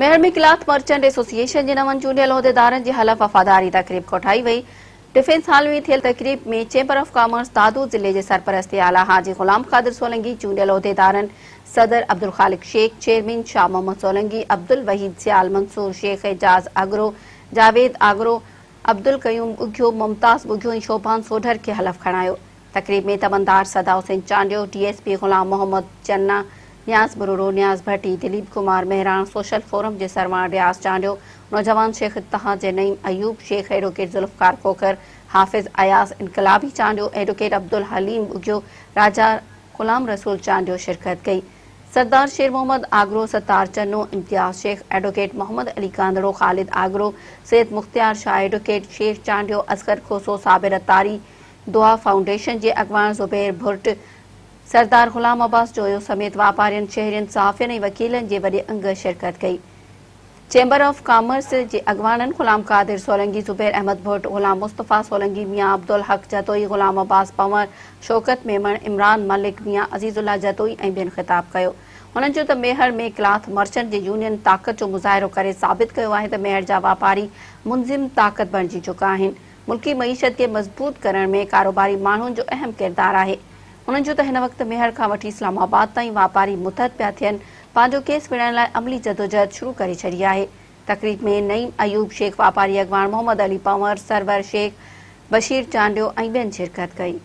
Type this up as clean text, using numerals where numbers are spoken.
मेहर में cloth merchant association जे नवनि चूंडियल उहिदेदारनि जी हलफ़ वफ़ादारी तक़रीब कोठाई वई। डिफेंस हॉल में थियल तक़रीब में चैंबर ऑफ कॉमर्स दादू जिले के सरपरस्ती आला हाजी गुलाम कादिर सोलंकी, चूंडियल उहिदेदारनि सदर अब्दुल खालिक शेख, चेयरमैन शाह मोहम्मद सोलंकी, अब्दुल वहीद सियाल, मंसूर शेख, एजाज आगरो, जावेद आगरो, अब्दुल कयूम उघियो, मुमताज उघियो ऐं शोभान सोढर के हलफ़ खणायो। तक़रीब में तमनदार सदा हुसैन चांडियो, डीएसपी गुलाम मोहम्मद चन्ना, न्याज बरोरो, न्याज भट्टी, दिलीप कुमार मेहरान, सोशल फोरम के सरवार रियाज चांडियो, नौजवान शेख इत्तहा जे नईम अयूब शेख, एडवोकेट जुल्फकार कोकर, हाफिज अयास इनकलाबी चांडियो, एडवोकेट अब्दुल हलीम उघियो, राजा गुलाम रसूल चांडियो शिरकत कई। सरदार शेर मोहम्मद आगरो, सत्तार चन्नो, इम्तियाज शेख, एडवोकेट मोहम्मद अली कांदड़ो, खालिद आगरो, सैयद मुख्तियार शाह, एडवोकेट शेख चांडियो, असगर खोसो, साबिर अतारी, दुआ फाउंडेशन के अगवान ज़ुबैर भुर्ट, सरदार गुलाम अब्बास जोयो समेत वापारियन, शहरियन, सहाफ़ियन ऐं वकीलन जे वॾे अंग शिरकत कई। चैंबर ऑफ कॉमर्स के अगवानन गुलाम कादिर सोलंकी, ज़ुबैर अहमद भुट्ट, गुलाम मुस्तफ़ा सोलंकी, मियाँ अब्दुल हक जतोई, गुलाम अब्बास पंवर, शौकत मेमण, इमरान मलिक, मियाँ अज़ीज़ुल्लाह जतोई ऐं ॿियनि ख़िताब कयो। उन्हनि चयो त मेहर में क्लॉथ मर्चेंट जे यूनियन ताक़त जो मुज़ाहिरो करे साबित कयो आहे त मेहर जा वापारी मुंज़िम ताक़त बणिजी चुका आहिनि। मुल्की मईशत के मज़बूत करण में कारोबारी माण्हुनि जो अहम किरदार आहे। उन्हनि चयो त हिन वक़्तु मेहर खां वठी इस्लामाबाद ताईं वापारी मुतहद पिया थियनि, पंहिंजो केस विढ़ण लाइ अमली जदोजहद शुरू करे छॾी आहे। तक़रीब में नईम अयूब शेख, वापारी अगवान मोहम्मद अली पंवर, सरवर शेख, बशीर चांडियो ऐं ॿियनि शिरकत कई।